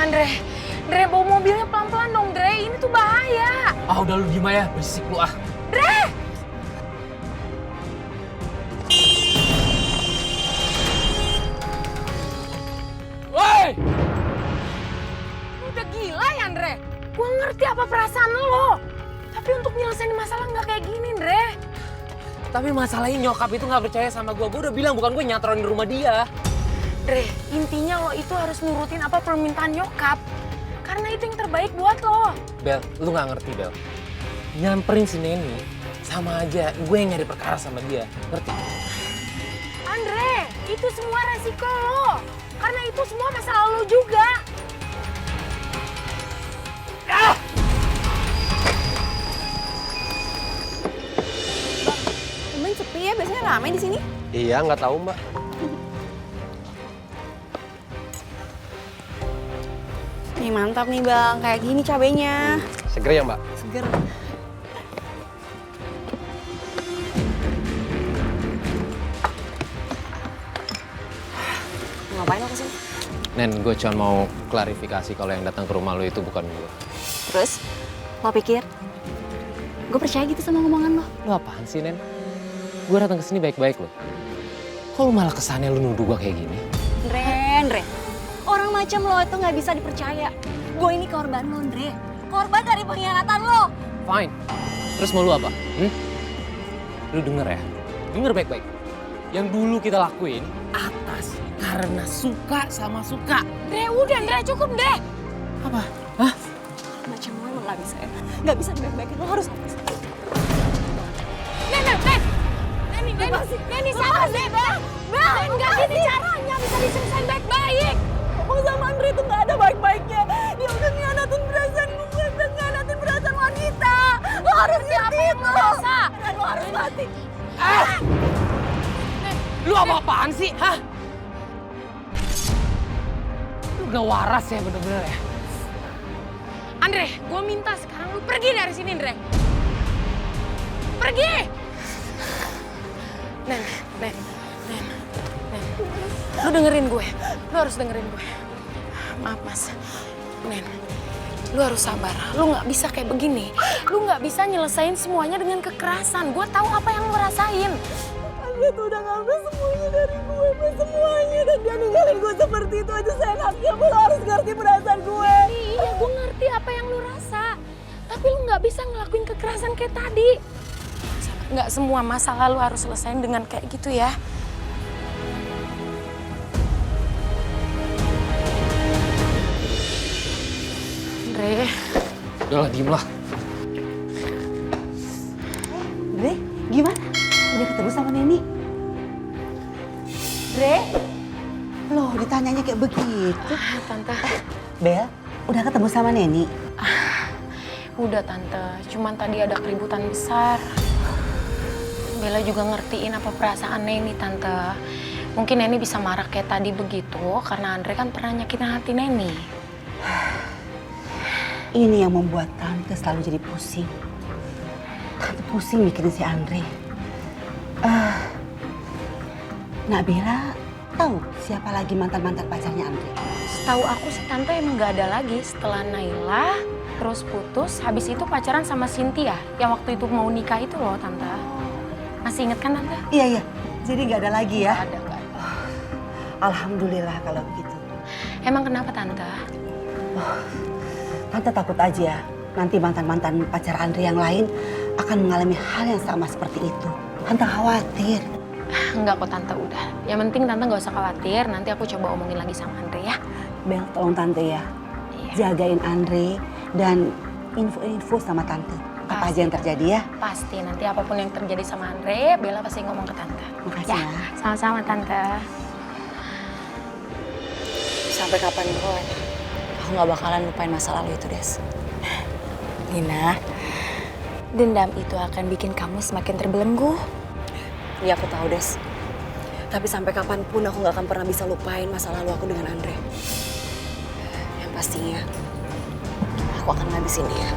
Andre, bawa mobilnya pelan-pelan dong, Andre. Ini tuh bahaya. Ah, udah lu gimana ya, berisik lu ah. Andre! Woi! Lu udah gila ya, Andre? Gua ngerti apa perasaan lo. Tapi untuk nyelesain masalah nggak kayak gini, Andre. Tapi masalahnya nyokap itu nggak percaya sama gue udah bilang bukan gue nyatron di rumah dia. Andre, intinya lo itu harus nurutin apa permintaan nyokap. Karena itu yang terbaik buat lo. Bel, lu nggak ngerti Bel. Nyamperin si Neni sama aja gue yang nyari perkara sama dia, ngerti? Andre, itu semua resiko lo. Karena itu semua masalah lo juga. Ah! Temen sepi ya, biasanya ramai di sini. Iya, nggak tahu Mbak. Nih mantap nih bang, kayak gini cabenya. Seger ya Mbak? Seger. Ngapain lo kesini? Nen, gue cuma mau klarifikasi kalau yang datang ke rumah lu itu bukan gue. Terus, lo pikir gue percaya gitu sama ngomongan lo? Lu apaan sih, Nen? Gue datang ke sini baik-baik loh. Kok lu malah kesannya lu nuduh gue kayak gini? Andre, orang macam lo itu nggak bisa dipercaya. Gue ini korban lo, Andre. Korban dari pengkhianatan lo. Fine. Terus mau lu apa? Lu denger ya? Denger baik-baik. Yang dulu kita lakuin atas karena suka sama suka. Andre, udah Andre, cukup Andre. Apa? Hah? Macam lo nggak bisa ya? Nggak bisa dibaik-baikin, lo harus habis. Neni, sabar deh, Bel. Bel, nggak gini caranya bisa diselesain baik-baik. Ngomong sama Andre itu nggak ada baik-baiknya. Dia udah ngianatin perasaan gue, udah ngianatin perasaan wanita. Lo harus ngerti itu. Dan lo harus mati. Lu apa-apaan sih? Hah? Lu gak waras ya bener-bener ya? Andre, gue minta sekarang lu pergi dari sini, Andre. Pergi! Nen. Lu dengerin gue. Lu harus dengerin gue. Maaf, Mas. Nen, lu harus sabar. Lu nggak bisa kayak begini. Lu nggak bisa nyelesain semuanya dengan kekerasan. Gue tahu apa yang lu rasain. Andre tuh udah ngambil semuanya dari gue, semuanya. Dan dia ninggalin gue seperti itu aja seenaknya. Lo harus ngerti perasaan gue. Iya, gue ngerti apa yang lu rasa. Tapi lu nggak bisa ngelakuin kekerasan kayak tadi. Nggak semua masalah lu harus selesain dengan kayak gitu ya. Andre. Udahlah, diem lah. Andre, gimana? Udah ketemu sama Neni? Andre? Loh, ditanyanya kayak begitu. Tante. Bel, udah ketemu sama Neni? Udah Tante, cuman tadi ada keributan besar. Bella juga ngertiin apa perasaan Neni, Tante. Mungkin Neni bisa marah kayak tadi begitu karena Andre kan pernah nyakitin hati Neni. Ini yang membuat Tante selalu jadi pusing. Tante pusing mikirin si Andre. Nak Bella tahu siapa lagi mantan-mantan pacarnya Andre? Setahu aku sih Tante emang gak ada lagi setelah Naila, terus putus, habis itu pacaran sama Cynthia yang waktu itu mau nikah itu loh Tante. Masih inget kan Tante? Iya, jadi nggak ada lagi ya? Gak ada. Alhamdulillah kalau begitu. Emang kenapa Tante? Tante takut aja nanti mantan-mantan pacar Andre yang lain akan mengalami hal yang sama seperti itu. Tante khawatir. Enggak kok Tante, udah. Yang penting Tante gak usah khawatir, nanti aku coba omongin lagi sama Andre ya. Bel, tolong Tante ya. Iya. Jagain Andre dan info sama Tante. Apa aja yang terjadi ya? Pasti, nanti apapun yang terjadi sama Andre, Bella pasti ngomong ke Tante. Makasih ya. Sama-sama Tante. Sampai kapanpun, aku gak bakalan lupain masa lalu itu, Des. Nina, dendam itu akan bikin kamu semakin terbelenggu. Iya, aku tahu, Des. Tapi sampai kapanpun aku gak akan pernah bisa lupain masa lalu aku dengan Andre. Yang pastinya, aku akan ngabisin dia.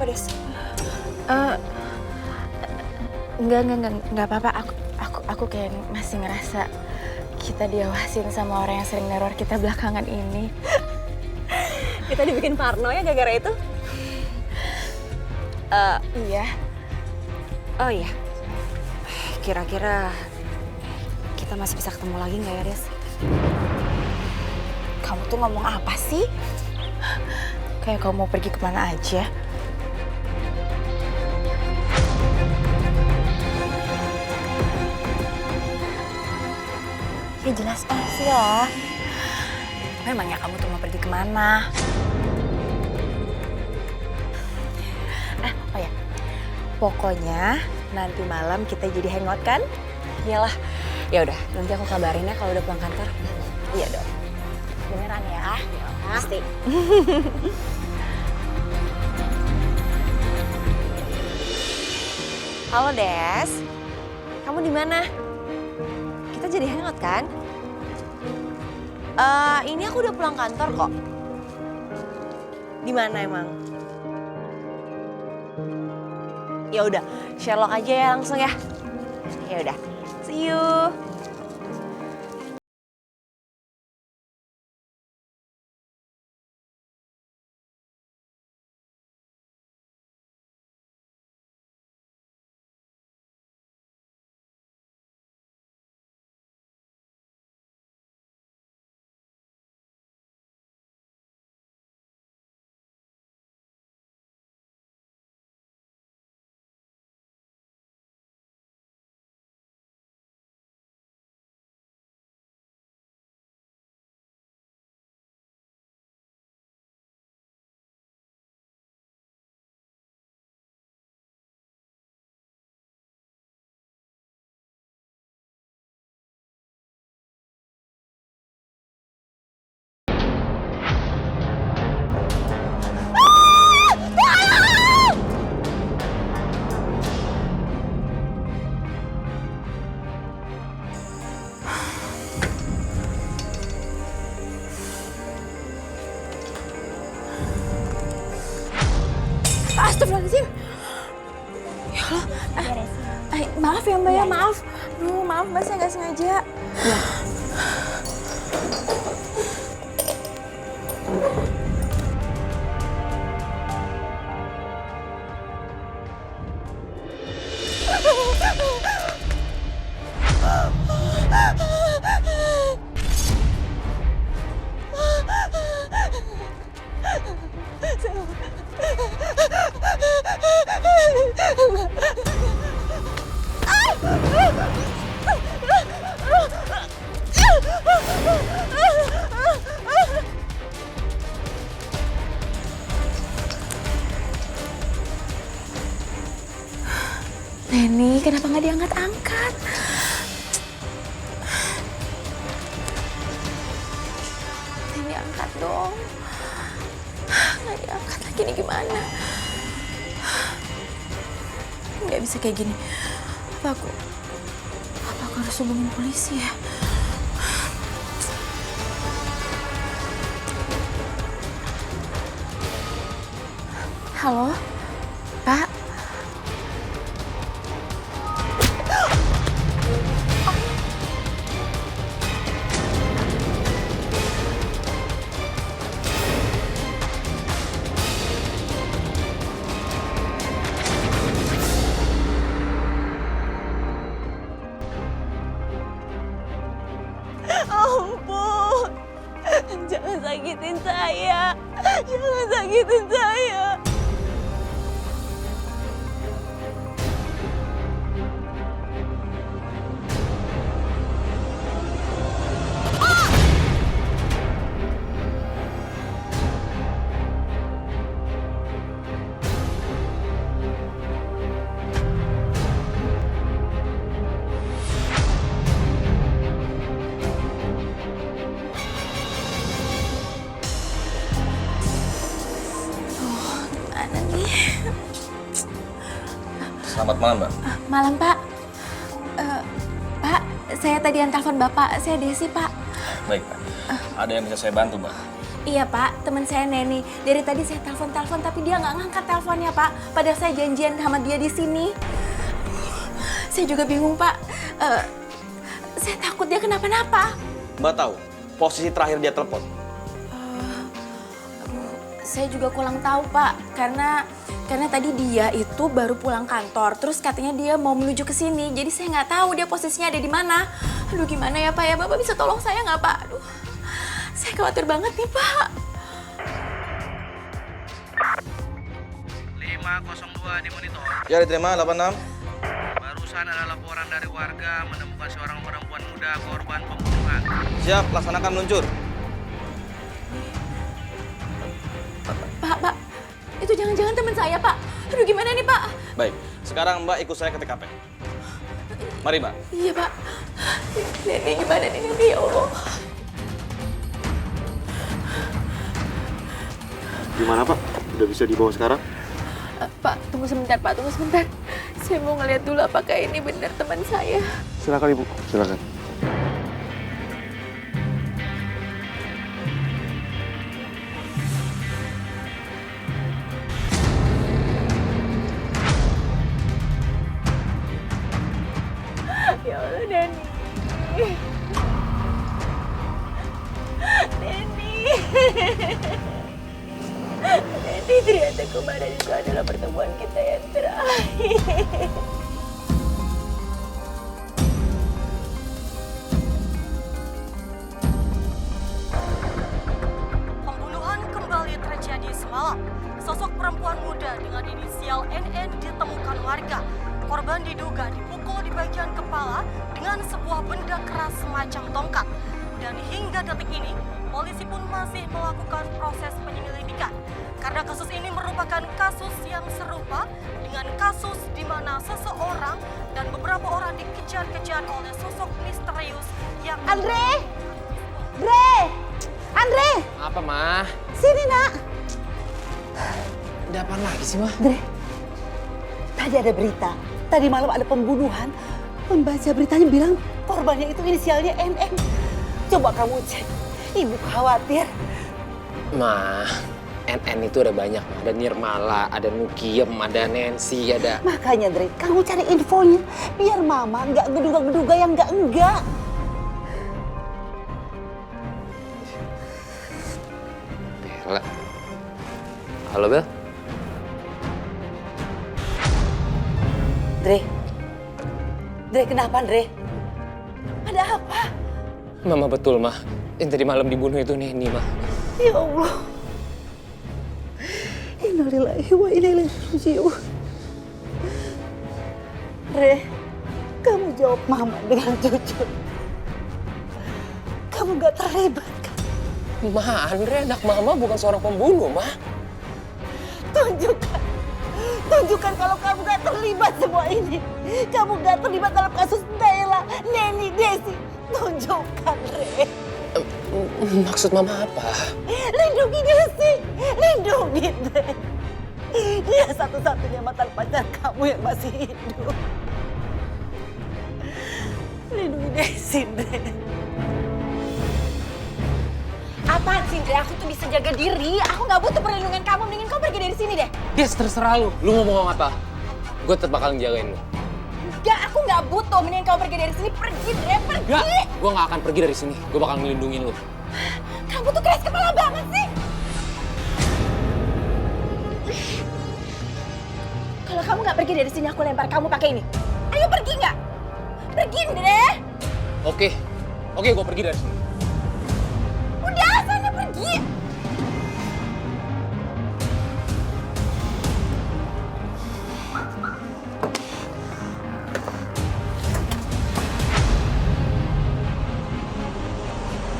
Des? Enggak apa-apa. Aku kayak masih ngerasa kita diawasin sama orang yang sering neror kita belakangan ini. Kita dibikin parno ya gara-gara itu? Iya. Oh iya. Kira-kira kita masih bisa ketemu lagi nggak ya, Des? Kamu tuh ngomong apa sih? Kayak kamu mau pergi kemana aja. Ya jelas pasti lah. Memangnya kamu tuh mau pergi kemana? Oh ya, pokoknya nanti malam kita jadi hangout kan? Iyalah. Ya udah, nanti aku kabarin ya kalau udah pulang kantor. Iya dong. Beneran ya? Pasti. Halo Des, kamu di mana? Kita jadi hangout kan? Ini aku udah pulang kantor kok. Di mana emang? Ya udah, Sherlock aja ya langsung ya. Ya udah, see you. Astagfirullahaladzim. Ya Allah. Maaf ya Mbak ya, maaf. Duh, maaf Mbak, saya nggak sengaja. Ya. Neni, kenapa nggak diangkat-angkat? Neni, angkat dong. Nggak diangkat lagi, nih gimana? Nggak bisa kayak gini. Apa aku harus hubungin polisi ya? Halo, Pak? Ampun, jangan sakitin saya, jangan sakitin saya. Selamat malam, Mbak. Malam, Pak. Pak, saya tadi yang telepon Bapak. Saya Desi, Pak. Baik, Pak. Ada yang bisa saya bantu, Mbak? Iya Pak, teman saya Neni. Dari tadi saya telepon tapi dia nggak ngangkat teleponnya Pak. Padahal saya janjian sama dia di sini. Saya juga bingung Pak. Saya takut dia kenapa-napa. Mbak tahu posisi terakhir dia telepon? Saya juga kurang tahu Pak, karena tadi dia itu baru pulang kantor. Terus katanya dia mau menuju ke sini. Jadi saya nggak tahu dia posisinya ada di mana. Aduh gimana ya Pak ya, Bapak bisa tolong saya nggak Pak? Aduh, saya khawatir banget nih Pak. 502 di monitor. Ya diterima 86. Barusan ada laporan dari warga menemukan seorang perempuan muda korban pembunuhan. Siap, laksanakan meluncur. Pak, itu jangan-jangan teman saya Pak. Aduh gimana nih Pak? Baik, sekarang Mbak ikut saya ke TKP. Mari Mbak. Iya Pak. Neni gimana nih Neni ya Allah? Gimana Pak? Udah bisa dibawa sekarang? Pak, tunggu sebentar Pak, tunggu sebentar. Saya mau ngeliat dulu apakah ini benar teman saya. Silakan Ibu, silakan. Ya Allah, Neni. Neni. Neni, ternyata kemarin itu adalah pertemuan kita yang terakhir. Pembunuhan kembali terjadi semalam. Sosok perempuan muda dengan inisial NN ditemukan warga. Korban diduga dipukul di bagian kepala dengan sebuah benda keras semacam tongkat. Dan hingga detik ini, polisi pun masih melakukan proses penyelidikan. Karena kasus ini merupakan kasus yang serupa dengan kasus di mana seseorang dan beberapa orang dikejar-kejar oleh sosok misterius yang... Andre! Andre! Andre! Apa, Mah? Sini, Nak! Ada apaan lagi sih, Mah? Andre, tadi ada berita. Tadi malam ada pembunuhan. Pembaca beritanya bilang korbannya itu inisialnya NN. Coba kamu cek. Ibu khawatir. Mah, NN itu ada banyak, Mah. Ada Nirmala, ada Nukiem, ada Nancy, ada... Makanya, Andre, kamu cari infonya. Biar Mama nggak geduga-geduga yang nggak. Bella. Halo, Bel? Andre, kenapa, Andre? Ada apa? Mama betul, Mah. Yang tadi malam dibunuh itu Neni, Mah. Ya Allah. Innalillahi wa inna ilaihi raji'un. Andre, kamu jawab Mama dengan jujur. Kamu gak terlibat kan? Ma, Andre anak Mama bukan seorang pembunuh, Mah. Tunjukkan kalau kamu gak terlibat semua ini. Kamu gak terlibat dalam kasus Nayla, Neni, Desi. Tunjukkan, Re. Maksud Mama apa? Lindungi Desi. Lindungi, Re. Dia satu-satunya mantan pacar kamu yang masih hidup. Lindungi Desi, Re. Apaan sih, Andre? Aku tuh bisa jaga diri. Aku nggak butuh perlindungan kamu. Mendingan kamu pergi dari sini deh. Des, terserah lu. Lu mau ngomong apa? Gue tetap bakal ngejagain lu. Enggak, aku nggak butuh. Mendingan kamu pergi dari sini. Pergi, Andre. Pergi. Enggak, gue gak akan pergi dari sini. Gue bakal ngelindungin lu. Kamu tuh keras kepala banget sih. Kalau kamu nggak pergi dari sini, aku lempar kamu pakai ini. Ayo pergi nggak? Pergi, Andre. Oke, gue pergi dari sini. Udah, sana pergi.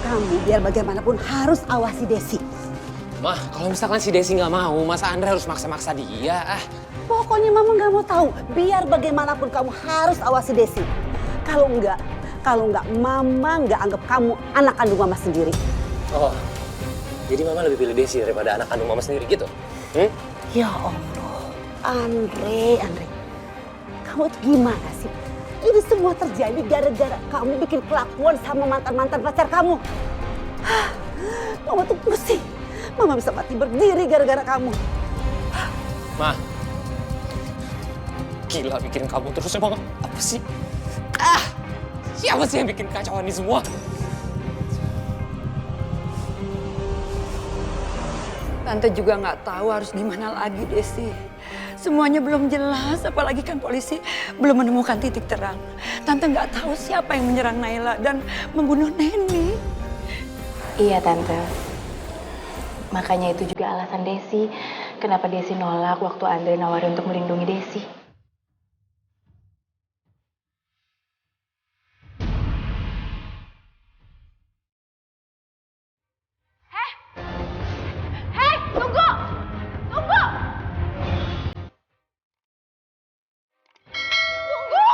Kamu biar bagaimanapun harus awasi Desi. Mah, kalau misalkan si Desi nggak mau, masa Andre harus maksa-maksa dia? Pokoknya Mama nggak mau tahu. Biar bagaimanapun kamu harus awasi Desi. Kalau enggak Mama nggak anggap kamu anak kandung Mama sendiri. Oh, jadi Mama lebih pilih Desi daripada anak kandung Mama sendiri gitu? Ya Allah, Andre. Kamu tuh gimana sih? Ini semua terjadi gara-gara kamu bikin kelakuan sama mantan-mantan pacar kamu. Mama tuh pusing. Mama bisa mati berdiri gara-gara kamu. Ma, gila bikin kamu terus emang apa sih? Siapa sih yang bikin kacauan ini semua? Tante juga nggak tahu harus gimana lagi, Desi. Semuanya belum jelas, apalagi kan polisi belum menemukan titik terang. Tante nggak tahu siapa yang menyerang Naila dan membunuh Neni. Iya Tante. Makanya itu juga alasan Desi. Kenapa Desi nolak waktu Andre nawarin untuk melindungi Desi. Hei, tunggu! Tunggu! Tunggu!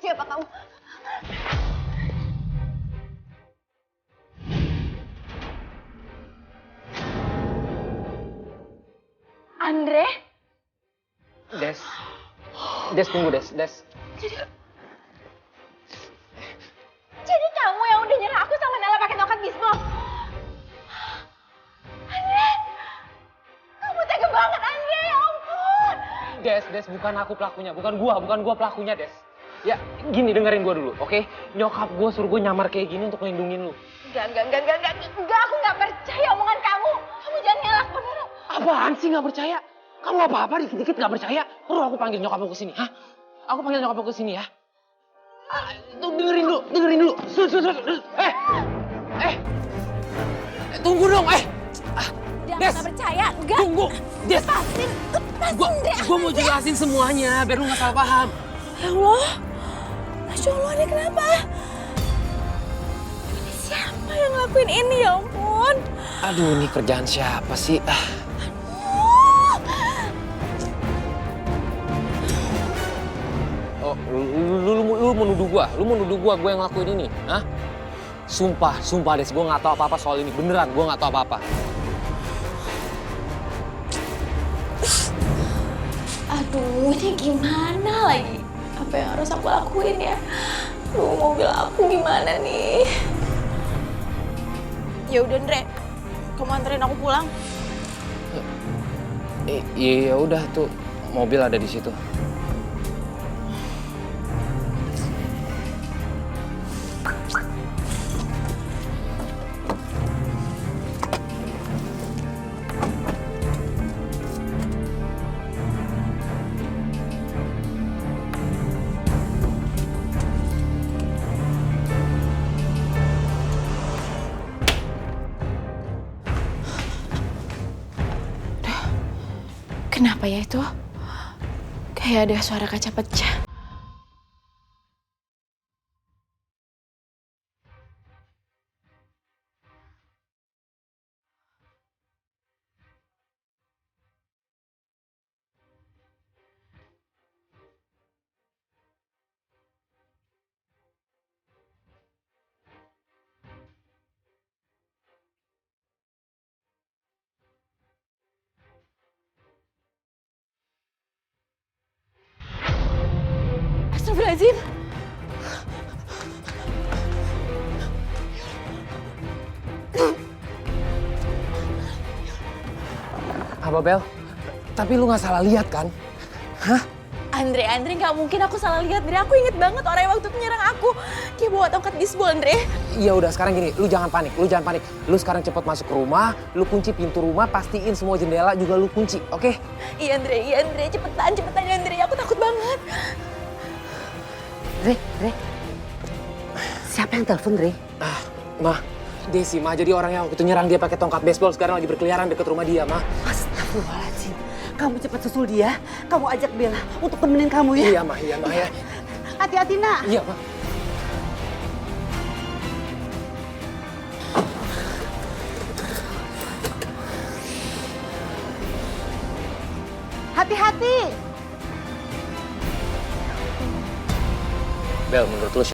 Siapa kamu? Andre? Des tunggu Des. Jadi kamu yang udah nyerah aku sama Nala pakai tongkat bisbol? Andre! Kamu tega banget, Andre! Ya ampun! Des, bukan aku pelakunya, bukan gua pelakunya, Des. Ya, gini dengerin gua dulu, oke? Nyokap gua suruh gua nyamar kayak gini untuk ngelindungin lu. Enggak, aku nggak percaya omongan kamu. Kamu jangan ngelak beneran. Apaan sih nggak percaya? Kamu apa-apa dikit-dikit nggak percaya? Perlu aku panggil nyokap aku ke sini, hah? Aku panggil nyokap aku ke sini ya. Tuh dengerin dulu. Tunggu dong, Dia Des, nggak percaya. Enggak. tunggu, Des. Lepasin, Dre. Gua mau jelasin semuanya biar lu nggak salah paham. Ya Allah. Masya Allah, ini kenapa? Ini siapa yang ngelakuin ini, ya ampun? Aduh, ini kerjaan siapa sih? Oh, lu mau nuduh gua yang ngelakuin ini, hah? Sumpah Des, gua nggak tahu apa-apa soal ini. Beneran, gua nggak tahu apa-apa. Aduh, ini gimana lagi? Apa yang harus aku lakuin ya? Aduh, mobil aku gimana nih? Ya udah, Andre. Kamu anterin aku pulang. Iya udah tuh, mobil ada di situ. Kenapa ya itu? Kayak ada suara kaca pecah. Astagfirullahaladzim. Apa, Bel? Tapi lu nggak salah lihat kan? Hah? Andre nggak mungkin aku salah lihat. Andre, aku inget banget orang yang waktu itu nyerang aku. Dia bawa tongkat bisbol, Andre. Ya udah sekarang gini, lu jangan panik. Lu sekarang cepat masuk ke rumah, lu kunci pintu rumah, pastiin semua jendela juga lu kunci, oke? Iya, Andre, cepetan ya, Andre. Aku takut banget. Re. Siapa yang telepon, Re? Ma, Desi, Ma. Jadi orang yang waktu itu nyerang dia pakai tongkat baseball sekarang lagi berkeliaran dekat rumah dia, Ma. Astagfirullahaladzim. Kamu cepat susul dia. Kamu ajak Bella untuk temenin kamu ya. Iya, Ma ya. Hati-hati, nak. Iya, Ma. Hati-hati. Bel, menurut lu siapa